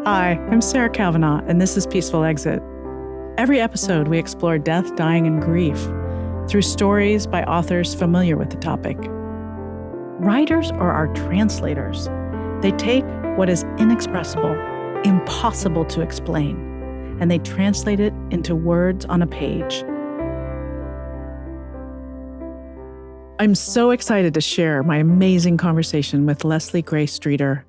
Hi, I'm Sarah Kavanaugh, and this is Peaceful Exit. Every episode, we explore death, dying, and grief through stories by authors familiar with the topic. Writers are our translators. They take what is inexpressible, impossible to explain, and they translate it into words on a page. I'm so excited to share my amazing conversation with Leslie Gray Streeter.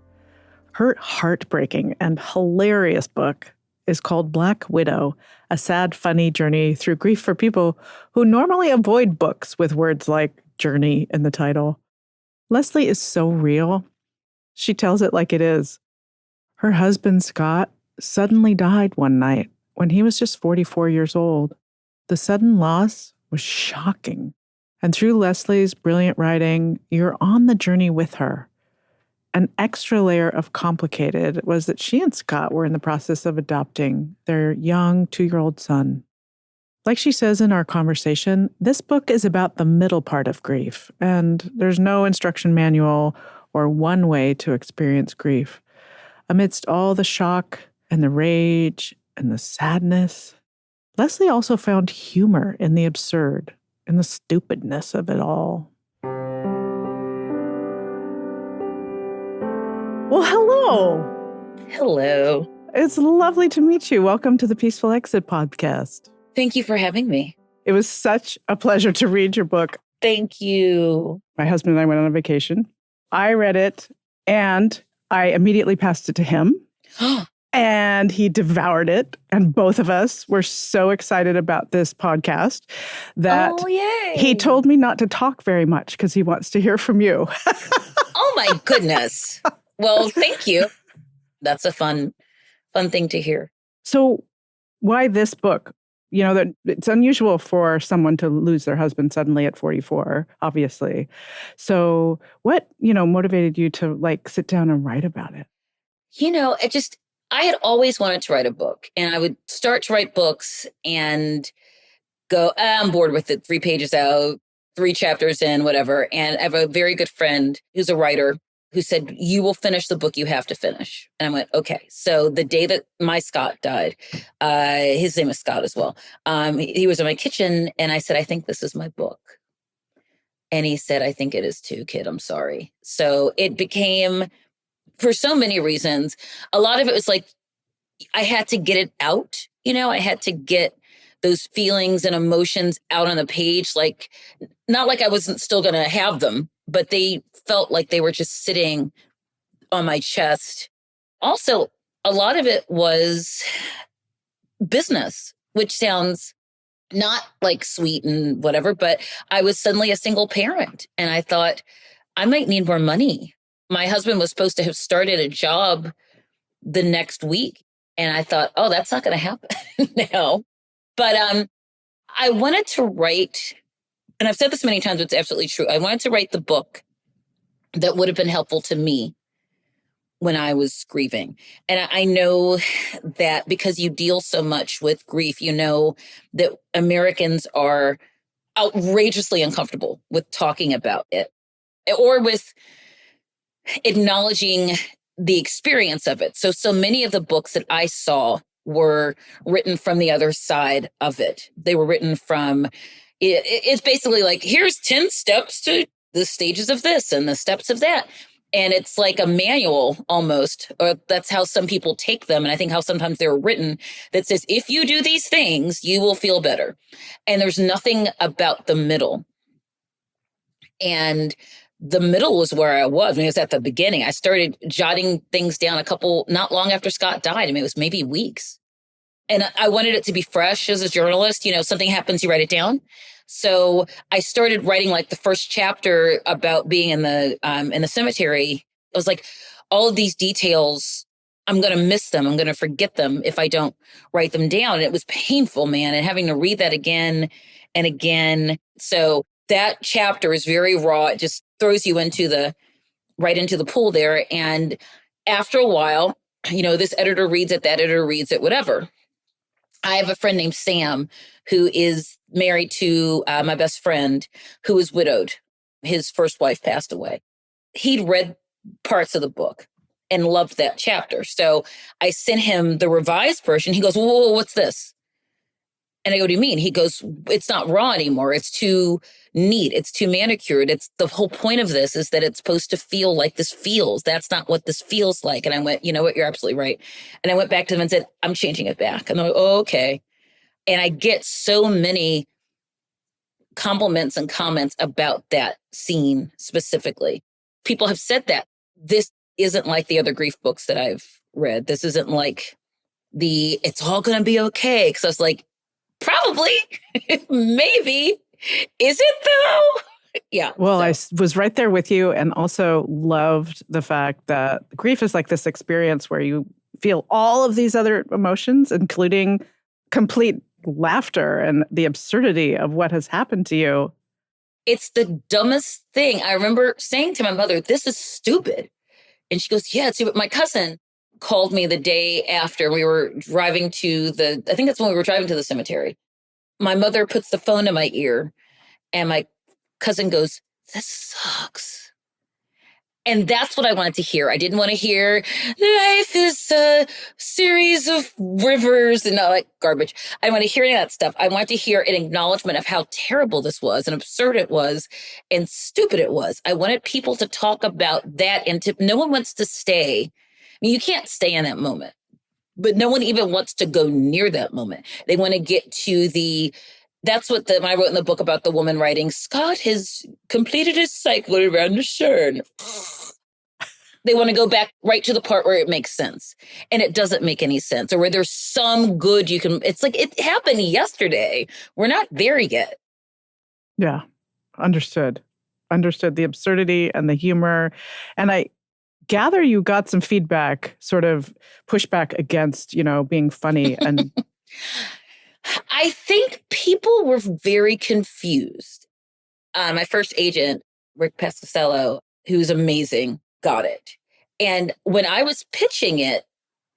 Her heartbreaking and hilarious book is called Black Widow, a sad, funny journey through grief for people who normally avoid books with words like journey in the title. Leslie is so real. She tells it like it is. Her husband, Scott, suddenly died one night when he was just 44 years old. The sudden loss was shocking. And through Leslie's brilliant writing, you're on the journey with her. An extra layer of complicated was that she and Scott were in the process of adopting their young 2-year-old son. Like she says in our conversation, this book is about the middle part of grief, and there's no instruction manual or one way to experience grief. Amidst all the shock and the rage and the sadness, Leslie also found humor in the absurd, in the stupidness of it all. Well, hello. Hello. It's lovely to meet you. Welcome to the Peaceful Exit podcast. Thank you for having me. It was such a pleasure to read your book. Thank you. My husband and I went on a vacation. I read it and I immediately passed it to him and he devoured it. And both of us were so excited about this podcast that he told me not to talk very much because he wants to hear from you. Oh my goodness. Well, thank you. That's a fun thing to hear. So why this book? You know, that it's unusual for someone to lose their husband suddenly at 44, obviously. So what, motivated you to sit down and write about it? I had always wanted to write a book, and I would start to write books and go, I'm bored with it, 3 pages out, 3 chapters in, whatever. And I have a very good friend who's a writer who said, you will finish the book you have to finish. And I went, okay. So the day that my Scott died, his name is Scott as well. He was in my kitchen and I said, I think this is my book. And he said, I think it is too, kid. I'm sorry. So it became, for so many reasons, a lot of it was I had to get it out. I had to get those feelings and emotions out on the page, not like I wasn't still going to have them, but they felt like they were just sitting on my chest. Also, a lot of it was business, which sounds not sweet and whatever, but I was suddenly a single parent and I thought I might need more money. My husband was supposed to have started a job the next week. And I thought, oh, that's not going to happen now. But I wanted to write, and I've said this many times, it's absolutely true. I wanted to write the book that would have been helpful to me when I was grieving. And I know that because you deal so much with grief, you know that Americans are outrageously uncomfortable with talking about it or with acknowledging the experience of it. So many of the books that I saw were written from the other side of it. They were written from, it's basically here's 10 steps to the stages of this and the steps of that. And it's like a manual almost, or that's how some people take them. And I think how sometimes they're written that says, if you do these things, you will feel better. And there's nothing about the middle. And the middle was where I was. It was at the beginning. I started jotting things down not long after Scott died. It was maybe weeks. And I wanted it to be fresh as a journalist. Something happens, you write it down. So I started writing the first chapter about being in the cemetery. I was all of these details, I'm going to miss them. I'm going to forget them if I don't write them down. And it was painful, man. And having to read that again and again. So that chapter is very raw. It just throws you right into the pool there. And after a while, this editor reads it, that editor reads it, whatever. I have a friend named Sam who is married to my best friend who is widowed. His first wife passed away. He'd read parts of the book and loved that chapter. So I sent him the revised version. He goes, whoa, what's this? And I go, what do you mean? He goes, it's not raw anymore. It's too neat. It's too manicured. It's the whole point of this is that it's supposed to feel like this feels. That's not what this feels like. And I went, you know what? You're absolutely right. And I went back to them and said, I'm changing it back. And they're like, oh, okay. And I get so many compliments and comments about that scene specifically. People have said that this isn't like the other grief books that I've read. This isn't like it's all going to be okay. Because I was like, probably, maybe. Is it though? Yeah. Well, I was right there with you and also loved the fact that grief is like this experience where you feel all of these other emotions, including complete laughter and the absurdity of what has happened to you. It's the dumbest thing. I remember saying to my mother, this is stupid. And she goes, yeah, it's stupid. My cousin called me the day after we were driving to I think that's when we were driving to the cemetery. My mother puts the phone in my ear and my cousin goes, this sucks. And that's what I wanted to hear. I didn't want to hear life is a series of rivers and all that garbage. I want to hear any of that stuff. I want to hear an acknowledgement of how terrible this was and absurd it was and stupid it was. I wanted people to talk about that. And no one wants to stay. I mean, you can't stay in that moment, but no one even wants to go near that moment. They want to get to that's what when I wrote in the book about the woman writing, Scott has completed his cycle around the sun. They want to go back right to the part where it makes sense. And it doesn't make any sense, or where there's some good it's like it happened yesterday. We're not there yet. Yeah. Understood the absurdity and the humor. And I gather you got some feedback, sort of pushback against, being funny. And I think people were very confused. My first agent, Rick Pescasello, who's amazing, got it. And when I was pitching it,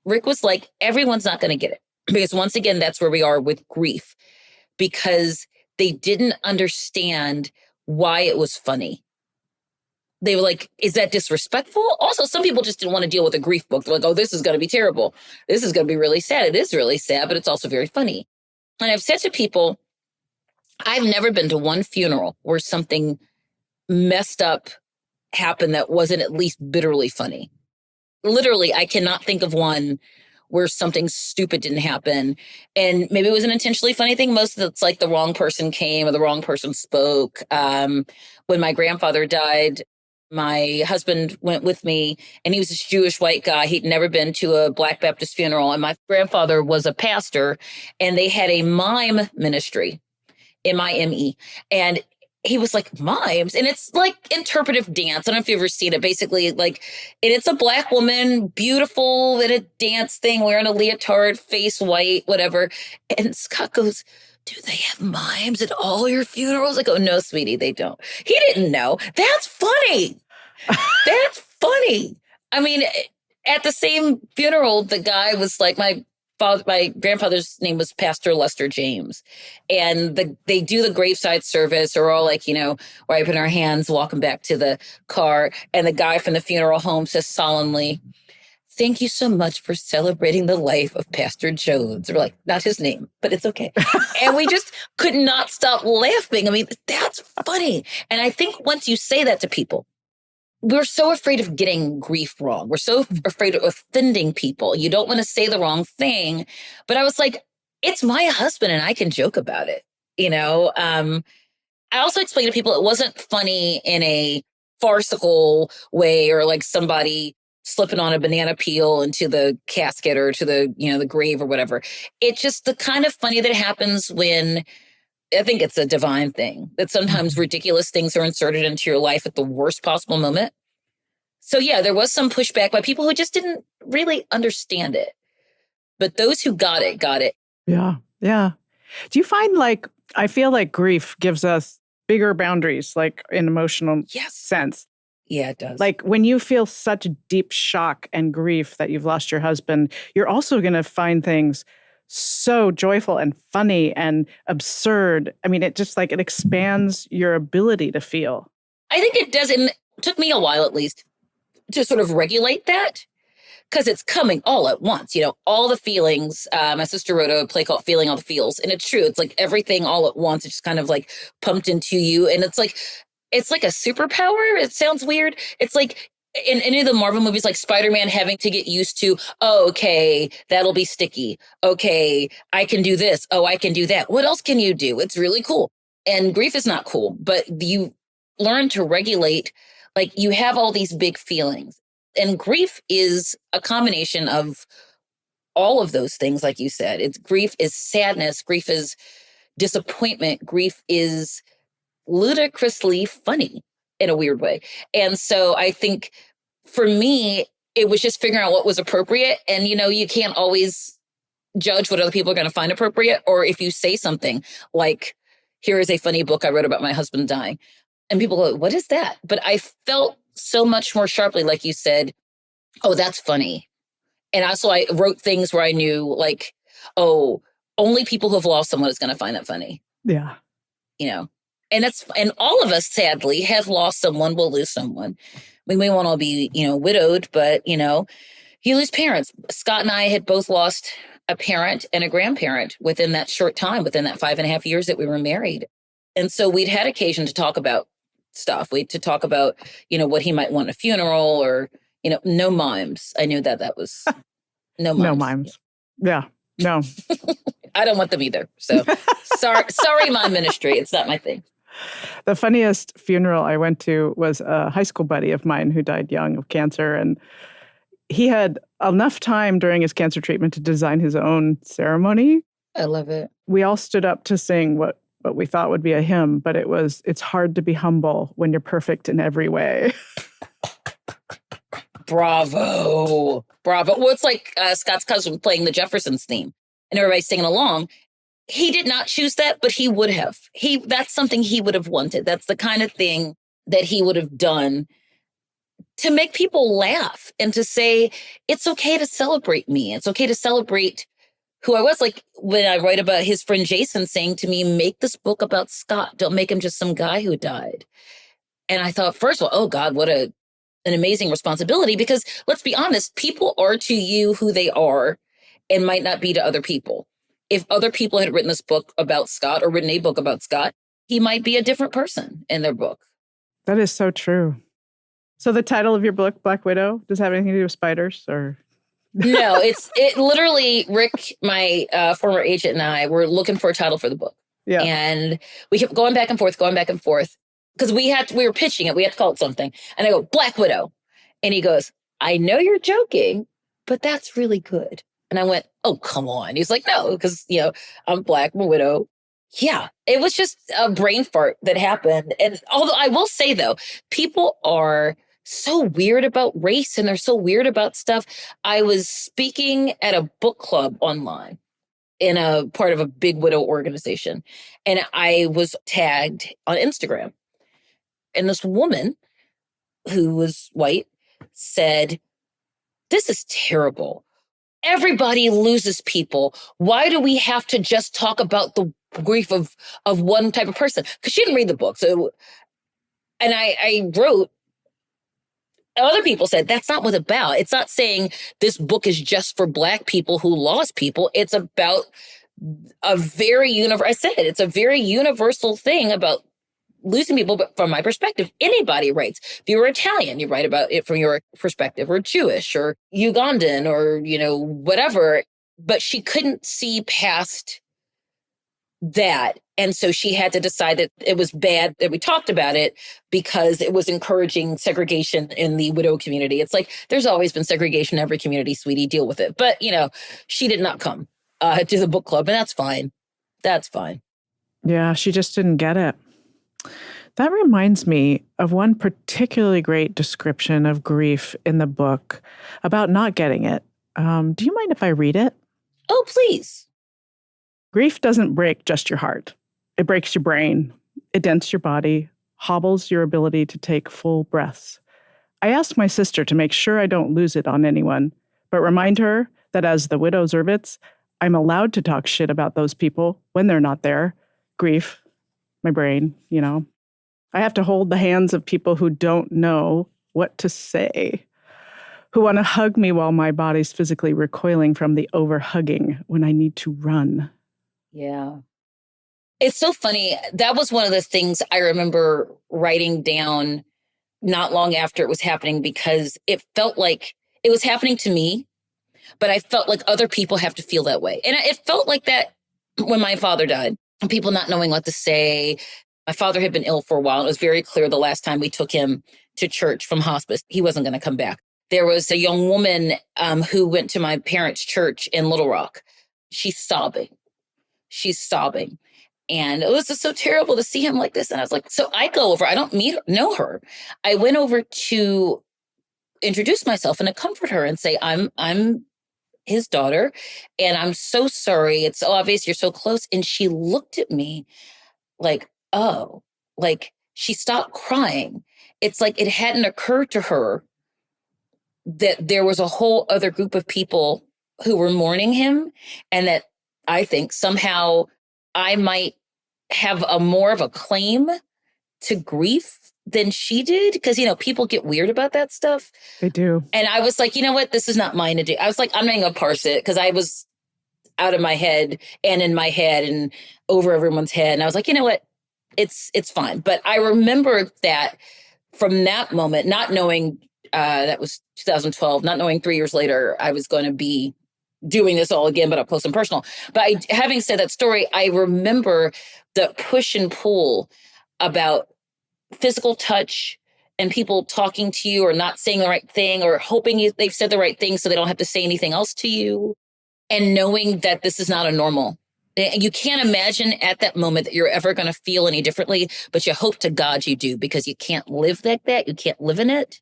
Rick was like, everyone's not going to get it. Because once again, that's where we are with grief. Because they didn't understand why it was funny. They were like, is that disrespectful? Also, some people just didn't want to deal with a grief book. They're like, oh, this is going to be terrible. This is going to be really sad. It is really sad, but it's also very funny. And I've said to people, I've never been to one funeral where something messed up happened that wasn't at least bitterly funny. Literally, I cannot think of one where something stupid didn't happen. And maybe it was an intentionally funny thing. Most of it's like the wrong person came or the wrong person spoke. When my grandfather died, my husband went with me, and he was this Jewish white guy. He'd never been to a Black Baptist funeral. And my grandfather was a pastor, and they had a mime ministry, M-I-M-E. And he was like, mimes? And it's like interpretive dance. I don't know if you've ever seen it. Basically, and it's a Black woman, beautiful in a dance thing, wearing a leotard, face white, whatever. And Scott goes, do they have mimes at all your funerals? I go, no, sweetie, they don't. He didn't know. That's funny. That's funny. I mean, at the same funeral, the guy was like, my grandfather's name was Pastor Lester James. And they do the graveside service, or all wiping our hands, walking back to the car. And the guy from the funeral home says solemnly, thank you so much for celebrating the life of Pastor Jones. We're like, not his name, but it's okay. And we just could not stop laughing. I mean, that's funny. And I think once you say that to people, we're so afraid of getting grief wrong. We're so afraid of offending people. You don't want to say the wrong thing. But I was like, it's my husband and I can joke about it. I also explained to people it wasn't funny in a farcical way, or like somebody slipping on a banana peel into the casket or to the grave or whatever. It's just the kind of funny that happens when, I think it's a divine thing, that sometimes ridiculous things are inserted into your life at the worst possible moment. So yeah, there was some pushback by people who just didn't really understand it. But those who got it, got it. Yeah. Yeah. Do you find I feel like grief gives us bigger boundaries, in emotional sense. Yeah, it does. Like when you feel such deep shock and grief that you've lost your husband, you're also going to find things so joyful and funny and absurd. I mean, it just it expands your ability to feel. I think it does. And it took me a while, at least, to sort of regulate that. because it's coming all at once, all the feelings. My sister wrote a play called Feeling All the Feels. And it's true. It's like everything all at once. It's just kind of like pumped into you. And it's like a superpower. It sounds weird. It's like in any of the Marvel movies, like Spider-Man having to get used to, oh, okay, that'll be sticky. Okay, I can do this. Oh, I can do that. What else can you do? It's really cool. And grief is not cool, but you learn to regulate. Like, you have all these big feelings. And grief is a combination of all of those things, like you said. It's grief is sadness. Grief is disappointment. Grief is ludicrously funny in a weird way. And so I think for me, it was just figuring out what was appropriate. And, you can't always judge what other people are going to find appropriate. Or if you say something like, here is a funny book I wrote about my husband dying. And people go, what is that? But I felt so much more sharply, like you said, oh, that's funny. And also I wrote things where I knew, like, oh, only people who have lost someone is going to find that funny. Yeah. And all of us, sadly, have lost someone, will lose someone. We may want to be, widowed, but, you lose parents. Scott and I had both lost a parent and a grandparent within that short time, within that 5.5 years that we were married. And so we'd had occasion to talk about stuff. To talk about, what he might want at a funeral, or, no mimes. I knew that was no mimes. No mimes. Yeah. No. I don't want them either. So sorry, mime ministry. It's not my thing. The funniest funeral I went to was a high school buddy of mine who died young of cancer. And he had enough time during his cancer treatment to design his own ceremony. I love it. We all stood up to sing what we thought would be a hymn, but it's hard to be humble when you're perfect in every way. Bravo. Well, it's like Scott's cousin playing the Jeffersons theme and everybody's singing along. He did not choose that, but he would have. That's something he would have wanted. That's the kind of thing that he would have done to make people laugh and to say, it's okay to celebrate me. It's okay to celebrate who I was. Like when I write about his friend Jason saying to me, make this book about Scott. Don't make him just some guy who died. And I thought, first of all, oh God, what an amazing responsibility, because let's be honest, people are to you who they are and might not be to other people. If other people had written this book about Scott or written a book about Scott, he might be a different person in their book. That is so true. So the title of your book, Black Widow, does it have anything to do with spiders or? No, it literally, Rick, my former agent, and I were looking for a title for the book. Yeah. And we kept going back and forth, because we were pitching it. We had to call it something. And I go, Black Widow. And he goes, I know you're joking, but that's really good. And I went, oh, come on. He's like, no, because, I'm Black, I'm a widow. Yeah, it was just a brain fart that happened. And although I will say, though, people are so weird about race and they're so weird about stuff. I was speaking at a book club online in a part of a big widow organization. And I was tagged on Instagram. And this woman who was white said, this is terrible. Everybody loses people. Why do we have to just talk about the grief of one type of person? Because she didn't read the book. So, and I wrote, other people said, that's not what it's about. It's not saying this book is just for Black people who lost people. It's about it's a very universal thing about losing people. But from my perspective, anybody writes. If you're Italian, you write about it from your perspective, or Jewish or Ugandan or, whatever. But she couldn't see past that. And so she had to decide that it was bad that we talked about it because it was encouraging segregation in the widow community. It's like, there's always been segregation in every community, sweetie, deal with it. But, she did not come to the book club, and that's fine. That's fine. Yeah, she just didn't get it. That reminds me of one particularly great description of grief in the book about not getting it. Do you mind if I read it? Oh, please. Grief doesn't break just your heart. It breaks your brain. It dents your body, hobbles your ability to take full breaths. I ask my sister to make sure I don't lose it on anyone, but remind her that as the widow Zervitz, I'm allowed to talk shit about those people when they're not there. Grief, my brain, I have to hold the hands of people who don't know what to say. who want to hug me while my body's physically recoiling from the over-hugging when I need to run. Yeah. It's so funny. That was one of the things I remember writing down not long after it was happening, because it felt like it was happening to me, but I felt like other people have to feel that way. And it felt like that when my father died, people not knowing what to say. My father had been ill for a while. It was very clear the last time we took him to church from hospice, he wasn't going to come back. There was a young woman who went to my parents' church in Little Rock. She's sobbing. She's sobbing. And it was just so terrible to see him like this. And I was like, so I go over, I don't know her. I went over to introduce myself and to comfort her and say, I'm his daughter, and I'm so sorry. It's so obvious you're so close. And she looked at me like, oh, like she stopped crying. It's like it hadn't occurred to her that there was a whole other group of people who were mourning him, and that I think somehow I might have a more of a claim to grief than she did. Because, people get weird about that stuff. They do. And I was like, you know what? This is not mine to do. I was like, I'm not going to parse it, because I was out of my head and in my head and over everyone's head. And I was like, you know what? It's fine. But I remember that from that moment, not knowing, that was 2012, not knowing 3 years later, I was going to be doing this all again, but up close and personal. But having said that story, I remember the push and pull about physical touch and people talking to you or not saying the right thing or hoping they've said the right thing so they don't have to say anything else to you, and knowing that this is not a normal. You can't imagine at that moment that you're ever going to feel any differently, but you hope to God you do, because you can't live like that. You can't live in it.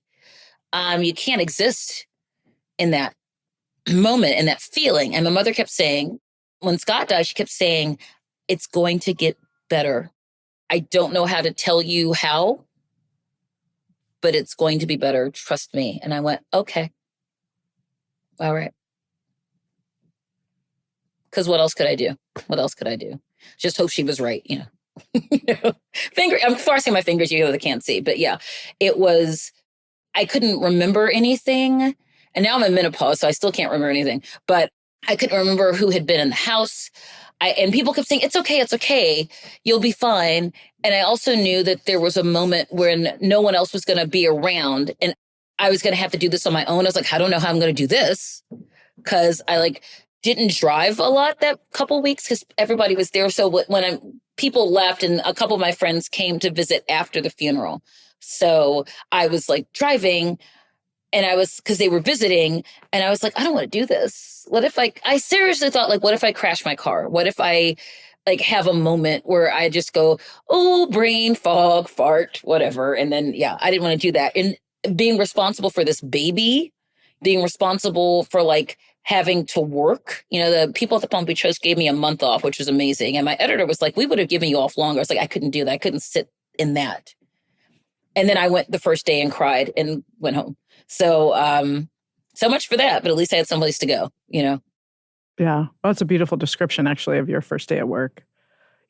You can't exist in that moment and that feeling. And my mother kept saying, when Scott died, she kept saying, it's going to get better. I don't know how to tell you how, but it's going to be better. Trust me. And I went, okay. All right. Because what else could I do? What else could I do? Just hope she was right, I'm forcing my fingers, that can't see. But yeah, it was, I couldn't remember anything. And now I'm in menopause, so I still can't remember anything. But I couldn't remember who had been in the house. And people kept saying, it's okay. You'll be fine. And I also knew that there was a moment when no one else was going to be around, and I was going to have to do this on my own. I was like, I don't know how I'm going to do this, because I didn't drive a lot that couple weeks because everybody was there. So when people left, and a couple of my friends came to visit after the funeral. So I was driving, and because they were visiting, and I was like, I don't want to do this. What if I seriously thought, what if I crash my car? What if I have a moment where I just go, oh, brain fog, fart, whatever. And then, yeah, I didn't want to do that. And being responsible for this baby, being responsible for having to work, the people at the Palm Beach Host gave me a month off, which was amazing. And my editor was like, we would have given you off longer. I was like, I couldn't do that. I couldn't sit in that. And then I went the first day and cried and went home. So, so much for that, but at least I had someplace to go, Yeah. Well, it's a beautiful description, actually, of your first day at work.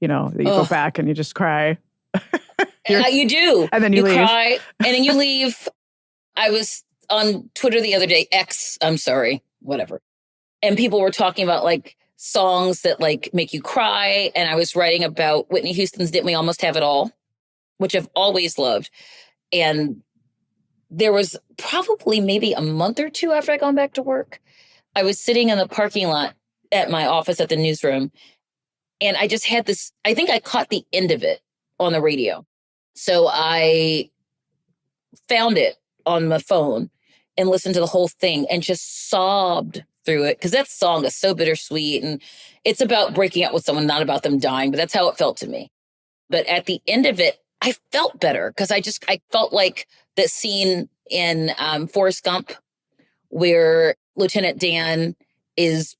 That you go back and you just cry. You do. And then you leave. Cry, and then you leave. I was on Twitter the other day, X, I'm sorry, whatever. And people were talking about songs that make you cry. And I was writing about Whitney Houston's Didn't We Almost Have It All, which I've always loved. And there was probably maybe a month or two after I'd gone back to work, I was sitting in the parking lot at my office at the newsroom. And I just had this, I think I caught the end of it on the radio. So I found it on my phone and listened to the whole thing and just sobbed through it. Because that song is so bittersweet. And it's about breaking up with someone, not about them dying. But that's how it felt to me. But at the end of it, I felt better, because I felt like that scene in Forrest Gump where Lieutenant Dan is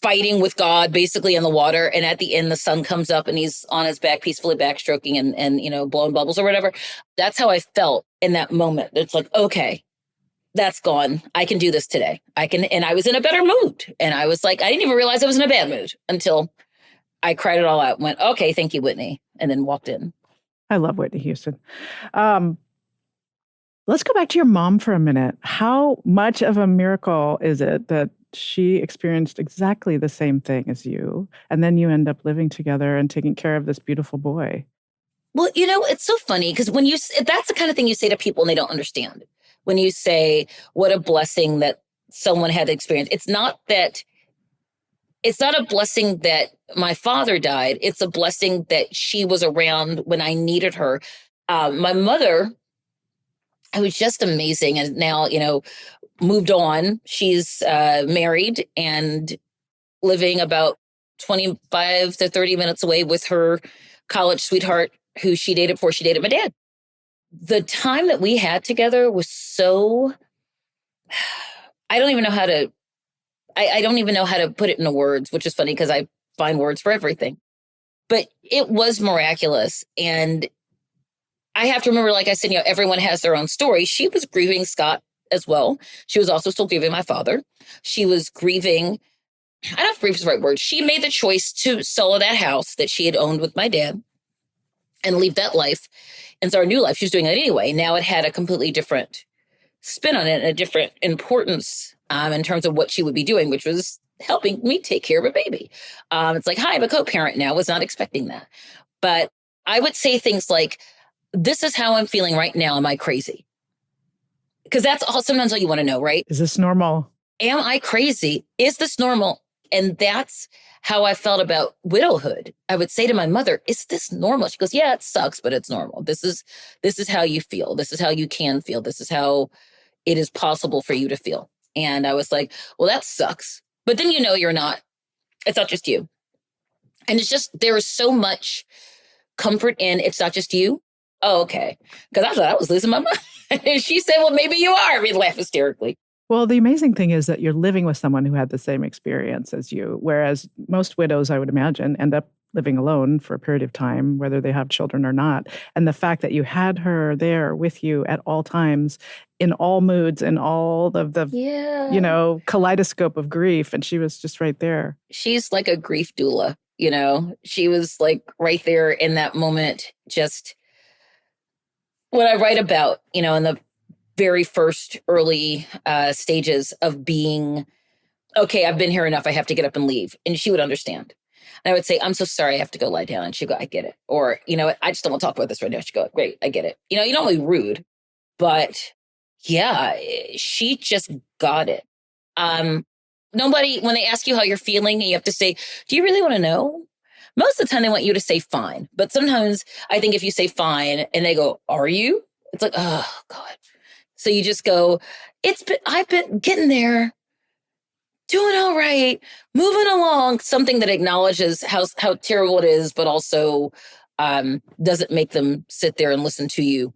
fighting with God basically in the water. And at the end, the sun comes up and he's on his back, peacefully backstroking and blowing bubbles or whatever. That's how I felt in that moment. It's like, okay, that's gone. I can do this today. And I was in a better mood. And I was like, I didn't even realize I was in a bad mood until I cried it all out and went, okay, thank you, Whitney. And then walked in. I love Whitney Houston. Let's go back to your mom for a minute. How much of a miracle is it that she experienced exactly the same thing as you, and then you end up living together and taking care of this beautiful boy? Well, it's so funny because that's the kind of thing you say to people and they don't understand. When you say, what a blessing that someone had to experience. It's not a blessing that my father died. It's a blessing that she was around when I needed her. My mother, it was just amazing. And now, moved on. She's married and living about 25 to 30 minutes away with her college sweetheart who she dated before she dated my dad. The time that we had together was so, I don't even know how to, I don't even know how to put it into words, which is funny because I find words for everything. But it was miraculous. And I have to remember, like I said, everyone has their own story. She was grieving Scott as well. She was also still grieving my father. She was grieving, I don't know if grief is the right word. She made the choice to sell that house that she had owned with my dad and leave that life and start a new life. She was doing it anyway. Now it had a completely different spin on it and a different importance in terms of what she would be doing, which was helping me take care of a baby. It's like, hi, I'm a co-parent now. Was not expecting that. But I would say things like, this is how I'm feeling right now. Am I crazy? Because that's all sometimes all you want to know, right? Is this normal? Am I crazy? Is this normal? And that's how I felt about widowhood. I would say to my mother, is this normal? She goes, yeah, it sucks, but it's normal. This is how you feel. This is how you can feel. This is how it is possible for you to feel. And I was like, well, that sucks. But then you're not. It's not just you. And it's just, there is so much comfort in it's not just you. Oh, okay. Because I thought I was losing my mind. And she said, well, maybe you are. We laugh hysterically. Well, the amazing thing is that you're living with someone who had the same experience as you, whereas most widows, I would imagine, end up living alone for a period of time, whether they have children or not. And the fact that you had her there with you at all times, in all moods, in all of the, kaleidoscope of grief, and she was just right there. She's like a grief doula, She was like right there in that moment, just what I write about, in the very first early stages of being, okay, I've been here enough. I have to get up and leave. And she would understand. And I would say, I'm so sorry. I have to go lie down. And she'd go, I get it. Or, I just don't want to talk about this right now. She'd go, great, I get it. You're not only rude, but yeah, she just got it. Nobody, when they ask you how you're feeling, you have to say, do you really want to know? Most of the time they want you to say fine. But sometimes I think if you say fine and they go, are you? It's like, oh God. So you just go, I've been getting there, doing all right, moving along, something that acknowledges how terrible it is, but also doesn't make them sit there and listen to you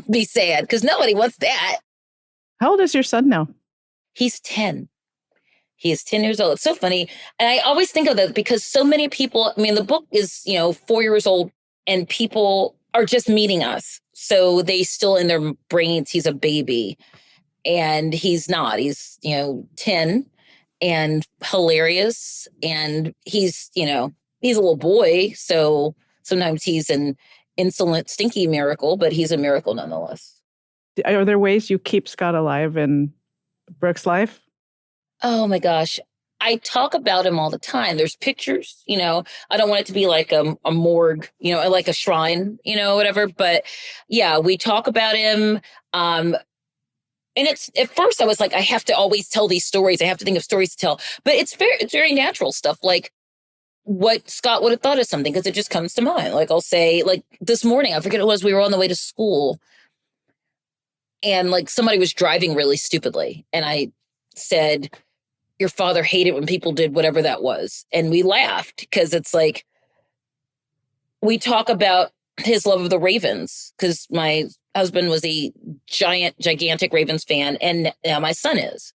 be sad, because nobody wants that. How old is your son now? He's 10. He is 10 years old. It's so funny. And I always think of that because so many people, the book is, 4 years old and people are just meeting us. So they still in their brains, he's a baby and he's not. He's, 10 and hilarious. And he's, he's a little boy. So sometimes he's an insolent, stinky miracle, but he's a miracle nonetheless. Are there ways you keep Scott alive in Brooke's life? Oh my gosh. I talk about him all the time. There's pictures, I don't want it to be like a morgue, like a shrine, whatever. But yeah, we talk about him. And it's, at first I was like, I have to always tell these stories. I have to think of stories to tell, but it's very natural stuff. Like what Scott would have thought of something, because it just comes to mind. Like I'll say, like this morning, I forget it was, we were on the way to school and like somebody was driving really stupidly. And I said, your father hated when people did whatever that was. And we laughed because it's like, we talk his love of the Ravens, because my husband was a gigantic Ravens fan. And now my son is.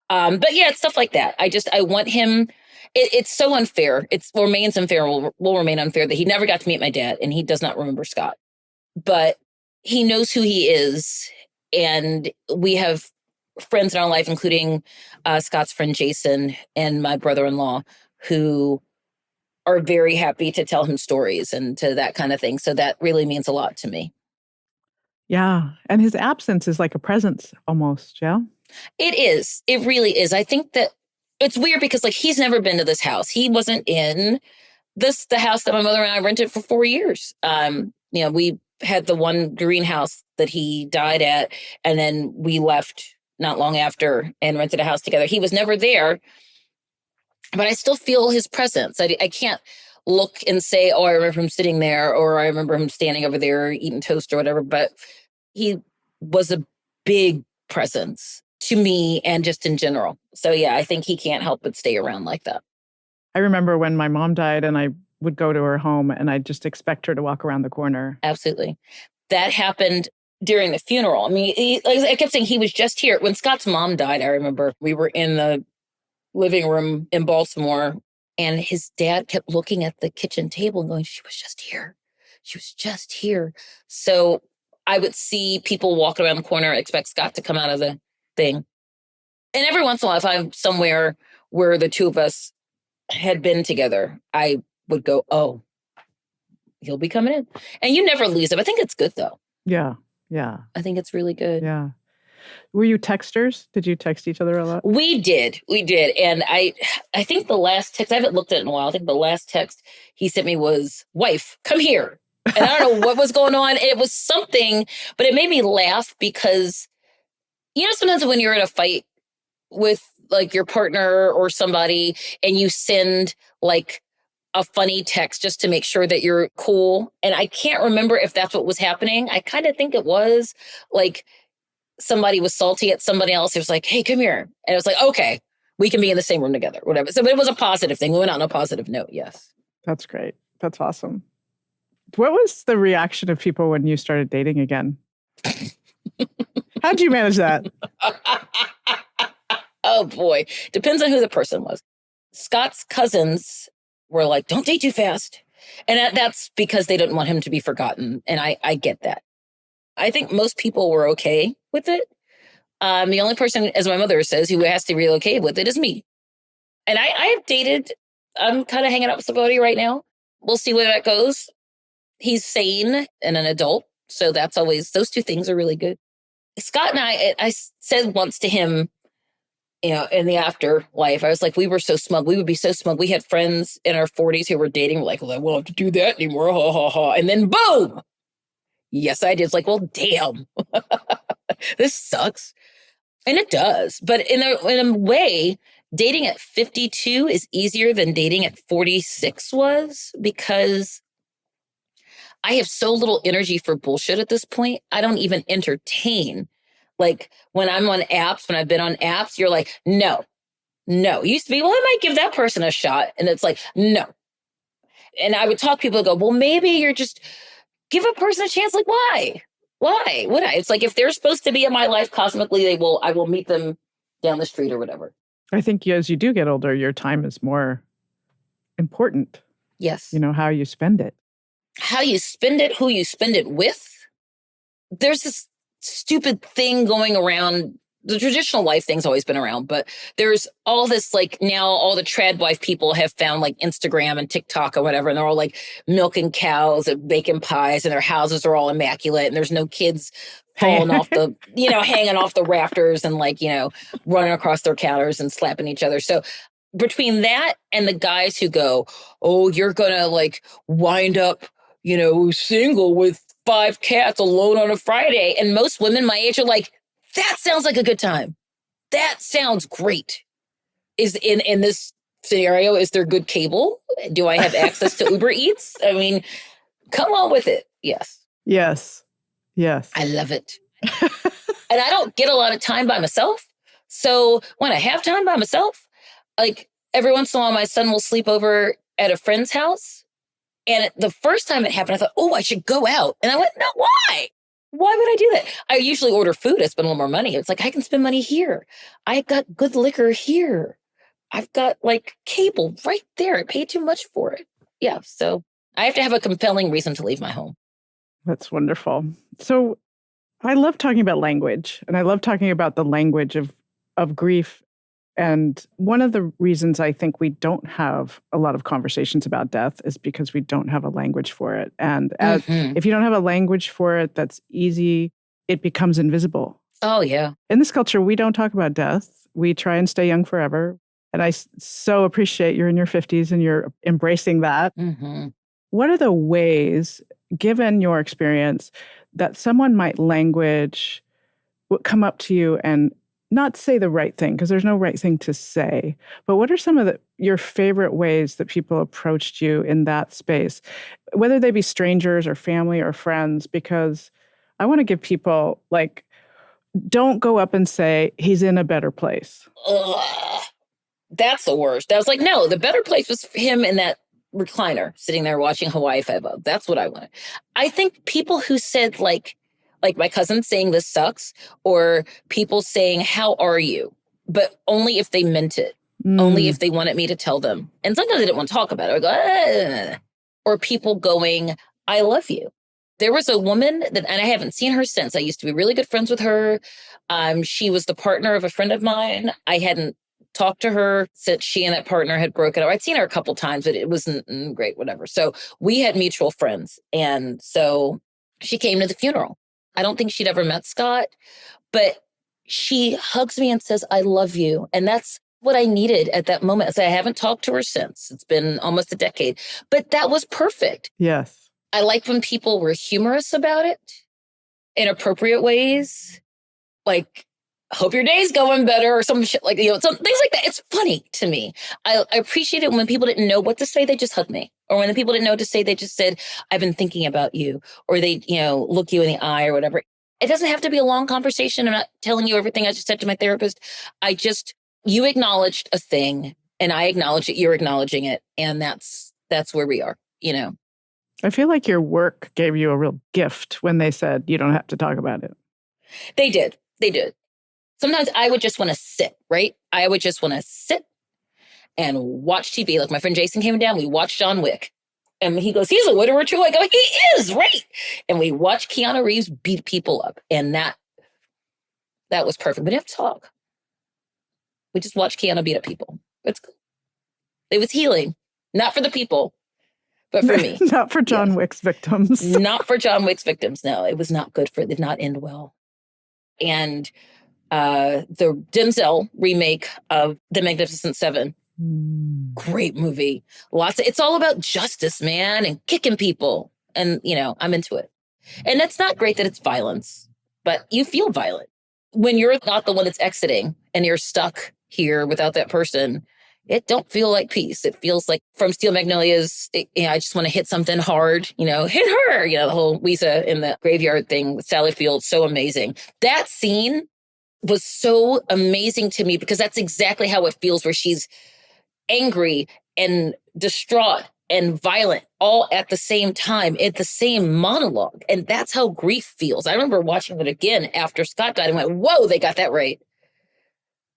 But yeah, it's stuff like that. I want him. It's so unfair. It remains unfair, will remain unfair that he never got to meet my dad and he does not remember Scott, but he knows who he is. And we have friends in our life, including Scott's friend Jason and my brother-in-law, who are very happy to tell him stories and to that kind of thing. So that really means a lot to me. Yeah. And his absence is like a presence almost. Yeah. It is. It really is. I think that it's weird because like he's never been to this house. He wasn't in the house that my mother and I rented for 4 years. We had the one greenhouse that he died at, and then we left not long after and rented a house together. He was never there, but I still feel his presence. I can't look and say, oh, I remember him sitting there, or I remember him standing over there eating toast or whatever, but he was a big presence to me and just in general. So yeah, I think he can't help but stay around like that. I remember when my mom died and I would go to her home and I'd just expect her to walk around the corner. Absolutely. That happened during the funeral. I mean, like I kept saying he was just here. When Scott's mom died, I remember we were in the living room in Baltimore and his dad kept looking at the kitchen table and going, she was just here. She was just here. So I would see people walk around the corner, expect Scott to come out of the thing. And every once in a while, if I'm somewhere where the two of us had been together, I would go, oh, he'll be coming in. And you never lose him. I think it's good, though. Yeah. Yeah. I think it's really good. Yeah. Were you texters? Did you text each other a lot? We did. And I think the last text, I haven't looked at it in a while. I think the last text he sent me was, wife, come here. And I don't know what was going on. It was something, but it made me laugh because, sometimes when you're in a fight with like your partner or somebody and you send like a funny text just to make sure that you're cool. And I can't remember if that's what was happening. I kind of think it was like somebody was salty at somebody else. It was like, hey, come here. And it was like, okay, we can be in the same room together, whatever. So it was a positive thing. We went out on a positive note. Yes. That's great. That's awesome. What was the reaction of people when you started dating again? How'd you manage that? Oh, boy. Depends on who the person was. Scott's cousins were like, don't date too fast. And that's because they didn't want him to be forgotten. And I get that. I think most people were okay with it. The only person, as my mother says, who has to be okay with it is me. And I have dated. I'm kind of hanging out with somebody right now. We'll see where that goes. He's sane and an adult. So that's always, those two things are really good. Scott and I said once to him, in the afterlife, I was like, we were so smug. We would be so smug. We had friends in our 40s who were dating. We're like, well, I won't have to do that anymore. Ha, ha, ha. And then boom. Yes, I did. It's like, well, damn, this sucks. And it does. But in a way, dating at 52 is easier than dating at 46 was, because I have so little energy for bullshit at this point. I don't even entertain. Like when I'm on apps, when I've been on apps, you're like, no. It used to be, well, I might give that person a shot. And it's like, no. And I would talk to people and go, well, maybe you're just give a person a chance. Like, why? Why would I? It's like, if they're supposed to be in my life cosmically, I will meet them down the street or whatever. I think as you do get older, your time is more important. Yes. How you spend it. How you spend it, who you spend it with. There's this stupid thing going around. The traditional wife thing's always been around, but there's all this, like, now all the trad wife people have found like Instagram and TikTok or whatever, and they're all like milking cows and baking pies, and their houses are all immaculate, and there's no kids falling off the, hanging off the rafters and like, running across their counters and slapping each other. So between that and the guys who go, oh, you're gonna like wind up, single with 5 cats alone on a Friday. And most women my age are like, that sounds like a good time. That sounds great. Is in this scenario, is there good cable? Do I have access to Uber Eats? I mean, come on with it. Yes. Yes. I love it. And I don't get a lot of time by myself. So when I have time by myself, like every once in a while, my son will sleep over at a friend's house. And the first time it happened, I thought, oh, I should go out. And I went, no, why? Why would I do that? I usually order food. I spend a little more money. It's like, I can spend money here. I've got good liquor here. I've got like cable right there. I pay too much for it. Yeah. So I have to have a compelling reason to leave my home. That's wonderful. So I love talking about language, and I love talking about the language of grief. And one of the reasons I think we don't have a lot of conversations about death is because we don't have a language for it. And if you don't have a language for it that's easy it becomes invisible. Oh, yeah. In this culture, we don't talk about death. We try and stay young forever. And I so appreciate you're in your 50s and you're embracing that. Mm-hmm. What are the ways, given your experience, that someone might come up to you and not say the right thing, because there's no right thing to say, but what are some of your favorite ways that people approached you in that space, whether they be strangers or family or friends? Because I want to give people, like, don't go up and say, he's in a better place. Ugh, that's the worst. I was like, no, the better place was him in that recliner sitting there watching Hawaii Five-O. That's what I wanted. I think people who said like my cousin saying this sucks, or people saying, how are you? But only if they meant it, only if they wanted me to tell them. And sometimes they didn't want to talk about it. I go, ah. Or people going, I love you. There was a woman that, and I haven't seen her since. I used to be really good friends with her. She was the partner of a friend of mine. I hadn't talked to her since she and that partner had broken up. I'd seen her a couple times, but it wasn't great, whatever. So we had mutual friends. And so she came to the funeral. I don't think she'd ever met Scott, but she hugs me and says, I love you. And that's what I needed at that moment. So I haven't talked to her since. It's been almost a decade, but that was perfect. Yes. I like when people were humorous about it in appropriate ways. Like, hope your day's going better, or some shit, like, some things like that. It's funny to me. I appreciate it when people didn't know what to say, they just hugged me. Or when the people didn't know what to say, they just said, I've been thinking about you. Or they, look you in the eye or whatever. It doesn't have to be a long conversation. I'm not telling you everything I just said to my therapist. You acknowledged a thing and I acknowledge it. You're acknowledging it. And that's where we are, I feel like your work gave you a real gift when they said you don't have to talk about it. They did. Sometimes I would just want to sit, right? I would just want to sit and watch TV. Like my friend Jason came down, we watched John Wick. And he goes, he's a widower too. I go, he is, right? And we watched Keanu Reeves beat people up. And that was perfect. We didn't have to talk. We just watched Keanu beat up people. It's good. It was healing. Not for the people, but for me. Not for John Wick's victims. Not for John Wick's victims. No, it was not good it did not end well. And the Denzel remake of The Magnificent Seven, great movie. It's all about justice, man, and kicking people. And, I'm into it. And it's not great that it's violence, but you feel violent. When you're not the one that's exiting and you're stuck here without that person, it don't feel like peace. It feels like from Steel Magnolias, I just want to hit something hard, hit her, the whole Lisa in the graveyard thing with Sally Field, so amazing. That scene was so amazing to me because that's exactly how it feels, where she's angry and distraught and violent all at the same time, at the same monologue. And that's how grief feels. I remember watching it again after Scott died and went, whoa, they got that right.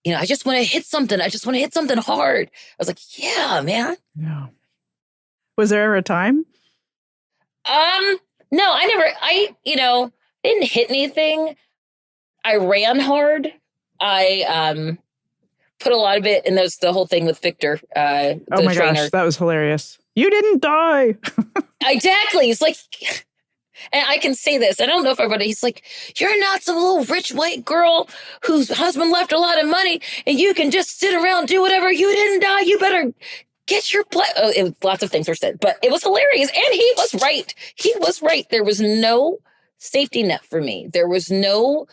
I just want to hit something. I just want to hit something hard. I was like, yeah, man. Yeah. Was there ever a time? No, I didn't hit anything. I ran hard. I put a lot of it, and there's the whole thing with Victor, the oh my trainer. Gosh, that was hilarious. You didn't die. Exactly. It's like, and I can say this, I don't know if everybody, he's like, you're not some little rich white girl whose husband left a lot of money and you can just sit around, do whatever. You didn't die. You better get your lots of things were said, but it was hilarious. And he was right. He was right. There was no safety net for me. There was no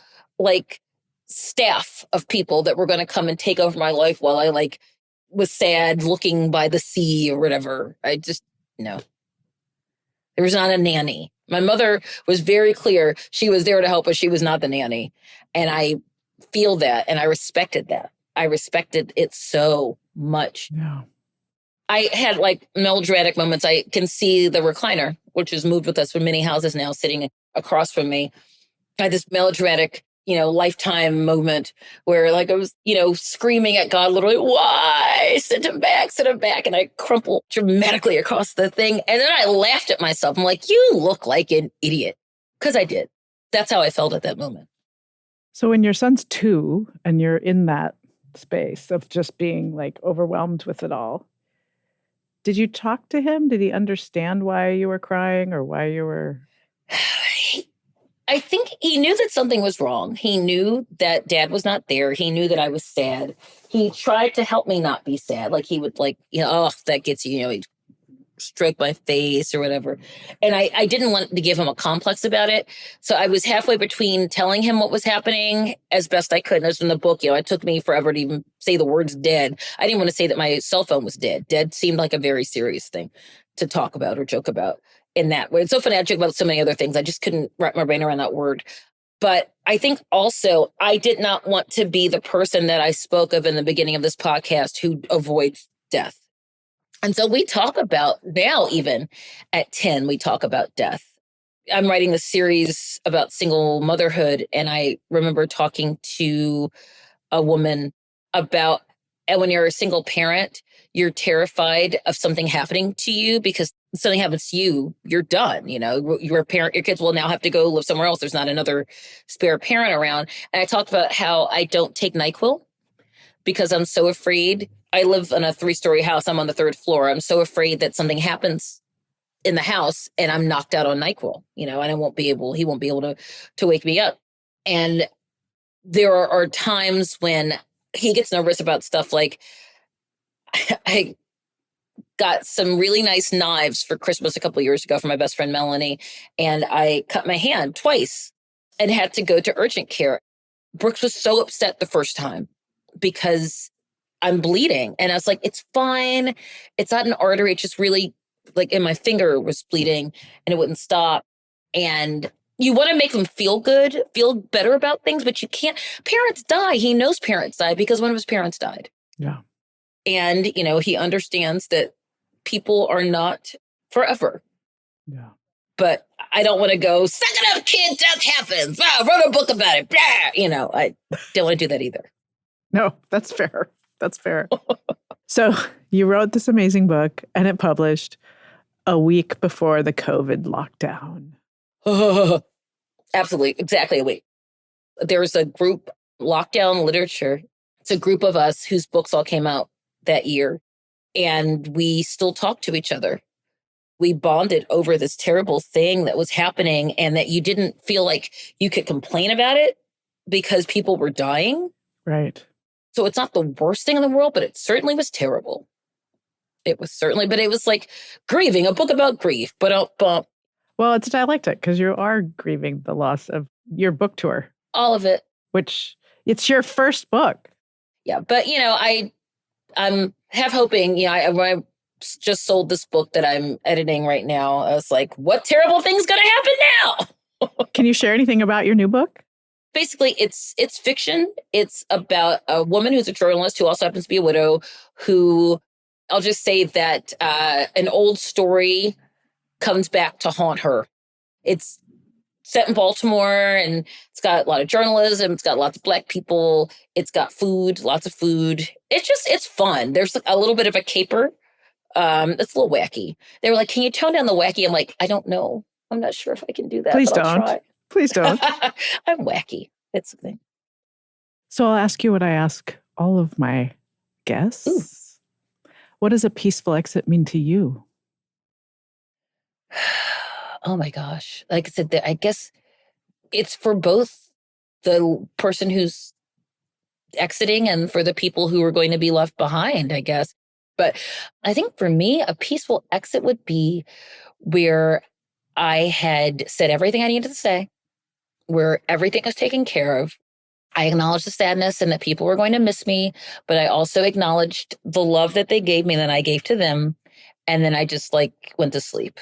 staff of people that were going to come and take over my life while I was sad looking by the sea or whatever. I just, no. There was not a nanny. My mother was very clear. She was there to help us. She was not the nanny. And I feel that. And I respected that. I respected it so much. Yeah. I had melodramatic moments. I can see the recliner, which has moved with us from many houses now, sitting across from me. I had this melodramatic, lifetime moment where I was, screaming at God, literally, why? Send him back. And I crumpled dramatically across the thing. And then I laughed at myself. I'm like, you look like an idiot. Because I did. That's how I felt at that moment. So when your son's 2 and you're in that space of just being overwhelmed with it all, did you talk to him? Did he understand why you were crying or why you were... I think he knew that something was wrong. He knew that Dad was not there. He knew that I was sad. He tried to help me not be sad. Like he would oh, that gets you, he'd stroke my face or whatever. And I didn't want to give him a complex about it. So I was halfway between telling him what was happening as best I could. And as in the book, it took me forever to even say the words dead. I didn't want to say that my cell phone was dead. Dead seemed like a very serious thing to talk about or joke about in that way. It's so funny. I joke about so many other things. I just couldn't wrap my brain around that word. But I think also I did not want to be the person that I spoke of in the beginning of this podcast who avoids death. And so we talk about now, even at 10, we talk about death. I'm writing this series about single motherhood. And I remember talking to a woman about, and when you're a single parent, you're terrified of something happening to you because something happens to you, you're done. You're a parent, your kids will now have to go live somewhere else. There's not another spare parent around. And I talked about how I don't take NyQuil because I'm so afraid. I live in a 3-story house. I'm on the 3rd floor. I'm so afraid that something happens in the house and I'm knocked out on NyQuil, and he won't be able to wake me up. And there are times when he gets nervous about stuff like I got some really nice knives for Christmas a couple of years ago from my best friend, Melanie, and I cut my hand twice and had to go to urgent care. Brooks was so upset the first time because I'm bleeding. And I was like, it's fine. It's not an artery. It's just really and my finger was bleeding and it wouldn't stop. And you want to make them feel good, feel better about things, but you can't. Parents die. He knows parents die because one of his parents died. Yeah. And, he understands that people are not forever. Yeah. But I don't want to go, suck it up, kid, death happens. I wrote a book about it. Blah. I don't want to do that either. No, that's fair. That's fair. So you wrote this amazing book and it published a week before the COVID lockdown. Absolutely. Exactly a week. There's a group, Lockdown Literature. It's a group of us whose books all came out that year. And we still talk to each other. We bonded over this terrible thing that was happening and that you didn't feel like you could complain about it because people were dying. Right. So it's not the worst thing in the world, but it certainly was terrible. But it was like grieving, a book about grief. Well, it's dialectic because you are grieving the loss of your book tour. All of it. Which it's your first book. Yeah. But, I'm half hoping, when I just sold this book that I'm editing right now, I was like, what terrible thing's going to happen now? Can you share anything about your new book? Basically, it's fiction. It's about a woman who's a journalist who also happens to be a widow who, I'll just say that an old story comes back to haunt her. It's set in Baltimore and it's got a lot of journalism. It's got lots of Black people. It's got food, lots of food. It's fun. There's a little bit of a caper. It's a little wacky. They were like, can you tone down the wacky? I'm like, I don't know. I'm not sure if I can do that. Please don't. Please don't. I'm wacky. It's the thing. So I'll ask you what I ask all of my guests. Ooh. What does a peaceful exit mean to you? Oh my gosh. Like I said, I guess it's for both the person who's exiting and for the people who are going to be left behind, I guess. But I think for me, a peaceful exit would be where I had said everything I needed to say, where everything was taken care of. I acknowledged the sadness and that people were going to miss me, but I also acknowledged the love that they gave me that I gave to them. And then I just went to sleep.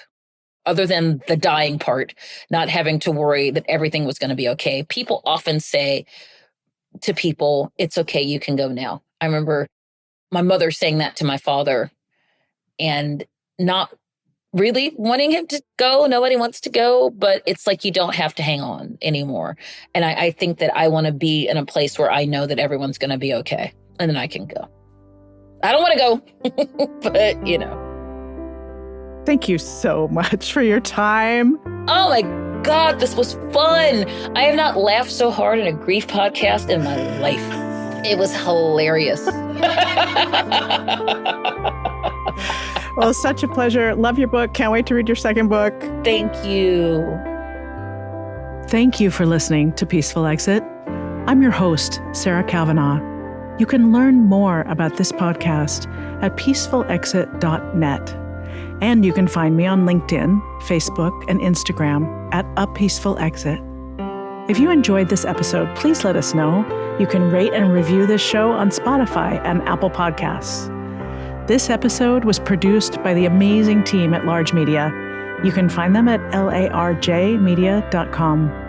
Other than the dying part, not having to worry that everything was going to be okay. People often say to people, it's okay, you can go now. I remember my mother saying that to my father and not really wanting him to go. Nobody wants to go, but it's like you don't have to hang on anymore. And I think that I want to be in a place where I know that everyone's going to be okay. And then I can go. I don't want to go, but Thank you so much for your time. Oh my God, this was fun. I have not laughed so hard in a grief podcast in my life. It was hilarious. Well, such a pleasure. Love your book. Can't wait to read your second book. Thank you. Thank you for listening to Peaceful Exit. I'm your host, Sarah Kavanagh. You can learn more about this podcast at peacefulexit.net. And you can find me on LinkedIn, Facebook, and Instagram at A Peaceful Exit. If you enjoyed this episode, please let us know. You can rate and review this show on Spotify and Apple Podcasts. This episode was produced by the amazing team at Large Media. You can find them at larjmedia.com.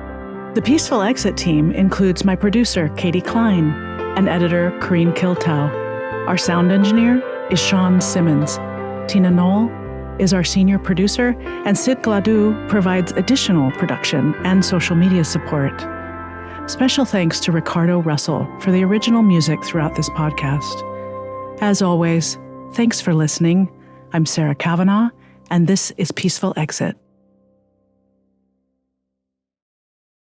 The Peaceful Exit team includes my producer, Katie Klein, and editor, Corrine Kiltel. Our sound engineer is Sean Simmons. Tina Knoll is our senior producer, and Sid Gladue provides additional production and social media support. Special thanks to Ricardo Russell for the original music throughout this podcast. As always, thanks for listening. I'm Sarah Kavanagh, and this is Peaceful Exit.